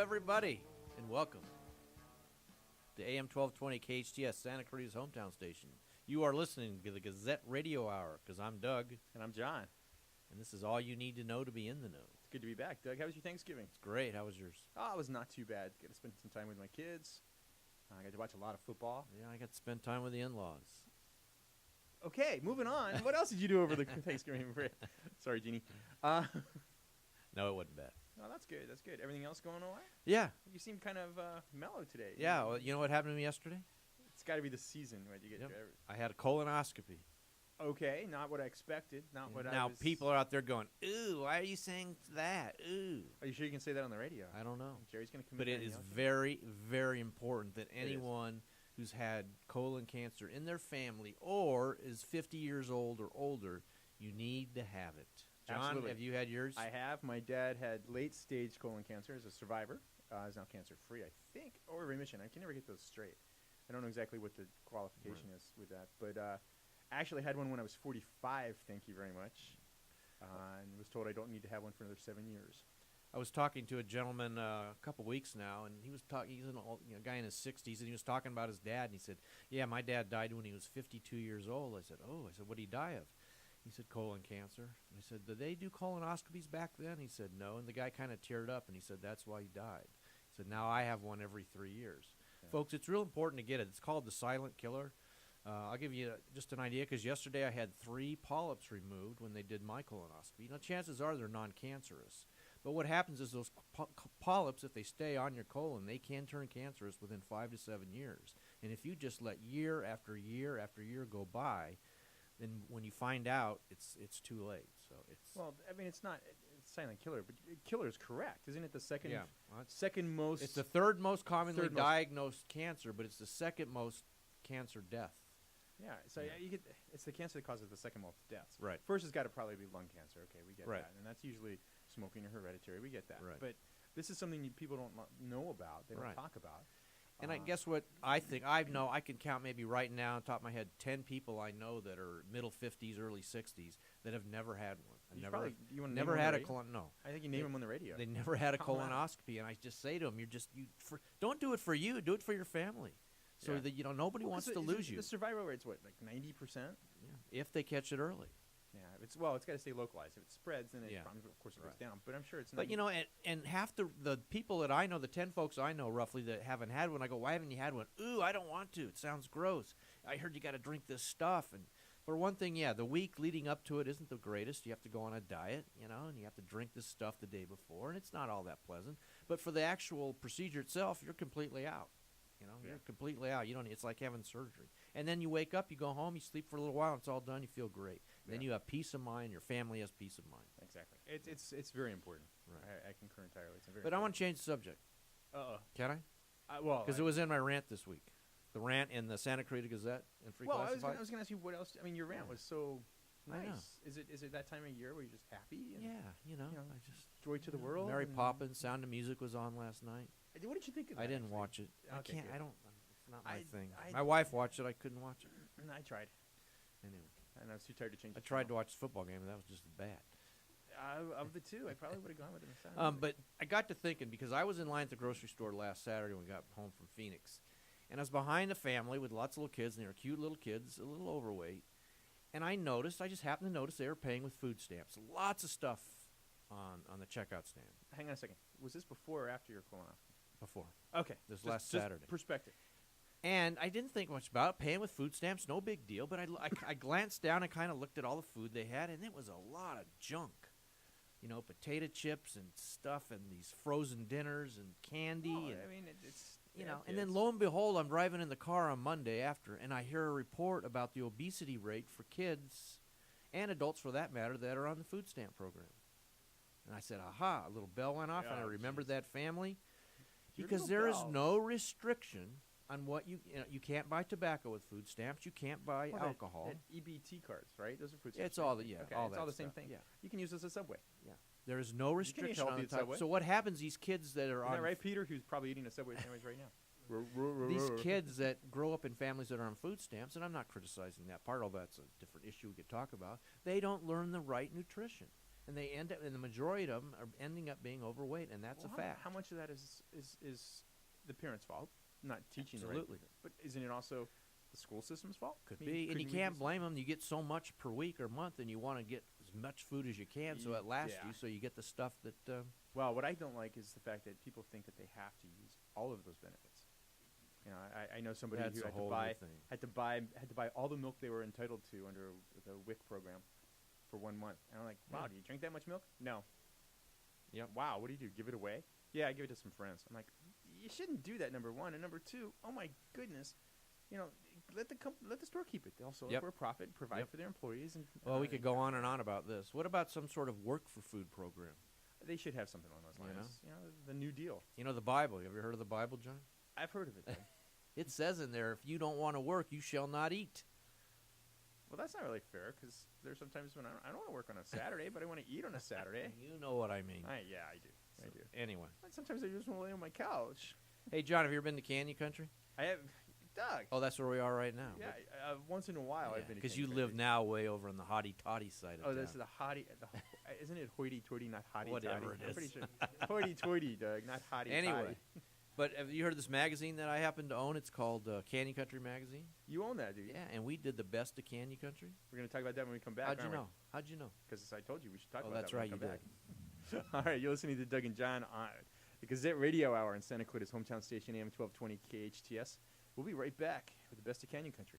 everybody, and welcome to AM 1220 KHTS, Santa Clarita's hometown station. You are listening to the Gazette Radio Hour, because I'm Doug. And I'm John. And this is all you need to know to be in the know. It's good to be back. Doug, how was your Thanksgiving? It's great. How was yours? Oh, it was not too bad. Got to spend some time with my kids. I got to watch a lot of football. Yeah, I got to spend time with the in-laws. Okay, moving on. What else did you do over the Thanksgiving break? Sorry, Jeannie. No, it wasn't bad. Oh, that's good. That's good. Everything else going all right? Yeah. You seem kind of mellow today. Yeah, well, you know what happened to me yesterday? It's got to be the season when you get to I had a colonoscopy. Okay, not what I expected. Not what I Now, was... people are out there going, ooh, why are you saying that? Ooh. Are you sure you can say that on the radio? I don't know. Jerry's going to come But it is very, very important that anyone who's had colon cancer in their family or is 50 years old or older, you need to have it. John, Absolutely. Have you had yours? I have. My dad had late-stage colon cancer as a survivor. He's now cancer-free, I think, or remission. I can never get those straight. I don't know exactly what the qualification is with that. But I actually had one when I was 45, thank you very much, and was told I don't need to have one for another 7 years. I was talking to a gentleman a couple weeks now, and he was talking. He's a guy in his 60s, and he was talking about his dad. And he said, "Yeah, my dad died when he was 52 years old." I said, "Oh," I said, "What did he die of?" He said, "Colon cancer." And I said, "Did they do colonoscopies back then?" He said, "No." And the guy kind of teared up, and he said, "That's why he died." He said, "Now I have one every 3 years." Yeah. Folks, it's real important to get it. It's called the silent killer. I'll give you just an idea, because yesterday I had 3 polyps removed when they did my colonoscopy. Now, chances are they're non-cancerous. But what happens is those polyps, if they stay on your colon, they can turn cancerous within 5 to 7 years. And if you just let year after year after year go by, then when you find out, it's too late. So it's it's not silent killer, but killer is correct, isn't it? The second, second most. It's the third most commonly diagnosed cancer, but it's the second most cancer death. Yeah, so it's the cancer that causes the second most deaths. Right. First has got to probably be lung cancer. Okay, we get right. that, and that's usually smoking or hereditary. We get that. Right. But this is something people don't know about. They don't talk about. And I guess what I think, I can count maybe right now on top of my head 10 people I know that are middle 50s, early 60s that have never had one. Never had a colon. No, I think you name them on the radio. They never had a colonoscopy, and I just say to them, don't do it for you, do it for your family, so that nobody wants to lose you. The survival rate's what, like 90%? Yeah, if they catch it early. Yeah, it's got to stay localized. If it spreads, then of course it goes down. But I'm sure it's not. But and half the people that I know, the 10 folks I know roughly that haven't had one, I go, "Why haven't you had one?" "Ooh, I don't want to. It sounds gross. I heard you got to drink this stuff." And for one thing, the week leading up to it isn't the greatest. You have to go on a diet, and you have to drink this stuff the day before, and it's not all that pleasant. But for the actual procedure itself, you're completely out. You're completely out. It's like having surgery. And then you wake up, you go home, you sleep for a little while, it's all done, you feel great. Then you have peace of mind, your family has peace of mind. Exactly. It's very important. Right. I concur entirely. It's very But I want to change the subject. Can I? Because it was in my rant this week. The rant in the Santa Clarita Gazette and Free Classified. I was going to ask you what else. I mean, your rant was so nice. Is it that time of year where you're just happy? And, I just joy to the world. Mary Poppins, Sound of Music was on last night. What did you think of that? I didn't watch it. Okay, I don't. It's not my thing. My wife watched it. I couldn't watch it. I tried. Anyway. And I was too tired to change I tried to watch the football game, and that was just as bad. Of the two, I probably would have gone with it. But I got to thinking, because I was in line at the grocery store last Saturday when we got home from Phoenix. And I was behind a family with lots of little kids, and they were cute little kids, a little overweight. And I just happened to notice they were paying with food stamps. Lots of stuff on the checkout stand. Hang on a second. Was this before or after your colonoscopy? Before. Okay. This last Saturday. Perspective. And I didn't think much about it. Paying with food stamps, no big deal. But I glanced down and kind of looked at all the food they had, and it was a lot of junk. Potato chips and stuff, and these frozen dinners and candy. And then lo and behold, I'm driving in the car on Monday after, and I hear a report about the obesity rate for kids and adults, for that matter, that are on the food stamp program. And I said, aha, a little bell went off, and I remembered that family. Because there is no restriction on what you can't buy tobacco with food stamps. You can't buy alcohol. That EBT cards, right? Those are food stamps. It's all the all it's that all the stuff. same thing. Yeah. You can use this as a Subway. Yeah. There is no restriction on the type. Subway. So what happens? These kids that are Isn't that right, Peter? Who's probably eating a Subway sandwich right now. These kids that grow up in families that are on food stamps, and I'm not criticizing that part. All that's a different issue we could talk about. They don't learn the right nutrition. and they end up, and the majority of them are ending up being overweight, and that's Well, a fact. How much of that is the parents' fault, not teaching the right? Absolutely. But isn't it also the school system's fault? Could I mean, be, and couldn't you we can't do blame them. You get so much per week or month, and you want to get as much food as you can, so it lasts Yeah. you. So you get the stuff that. Well, what I don't like is the fact that people think that they have to use all of those benefits. You know, I know somebody That's who a had to whole buy new thing. had to buy all the milk they were entitled to under the WIC program for 1 month. And I'm like, wow, Yeah. do you drink that much milk? No. Yep. Wow, what do? Give it away? Yeah, I give it to some friends. I'm like, you shouldn't do that. Number one, and number two, oh my goodness, you know, let the store keep it. They'll sell it Yep. for a profit, provide Yep. for their employees, and Well, we could go on and on about this. What about some sort of work for food program? They should have something on those You lines. You know, the New Deal. You know the Bible. Have you ever heard of the Bible, John? I've heard of it. Though. It says in there, if you don't want to work, you shall not eat. Well, that's not really fair because there's sometimes when I don't want to work on a Saturday, but I want to eat on a Saturday. You know what I mean. I do. I So, do. Anyway. And sometimes I just want to lay on my couch. Hey, John, have you ever been to Canyon Country? I have, Doug. Oh, that's where we are right now. Yeah, once in a while I've been. Because you live now way over on the hotty-totty side of Oh, town. this is the hottie. Isn't it hoity-toity, not hottie-totty? Whatever it I'm is. pretty sure. Hoity-toity, Doug, not hottie-totty. Anyway. But have you heard of this magazine that I happen to own? It's called Canyon Country Magazine. You own that, do you? Yeah, and we did the best of Canyon Country. We're going to talk about that when we come back. How'd you know? How'd you know? Because I told you we should talk Oh, about that's that when right, we you come back. All right, you're listening to Doug and John on the Gazette Radio Hour in Santa Clarita's hometown station, AM 1220 KHTS. We'll be right back with the best of Canyon Country.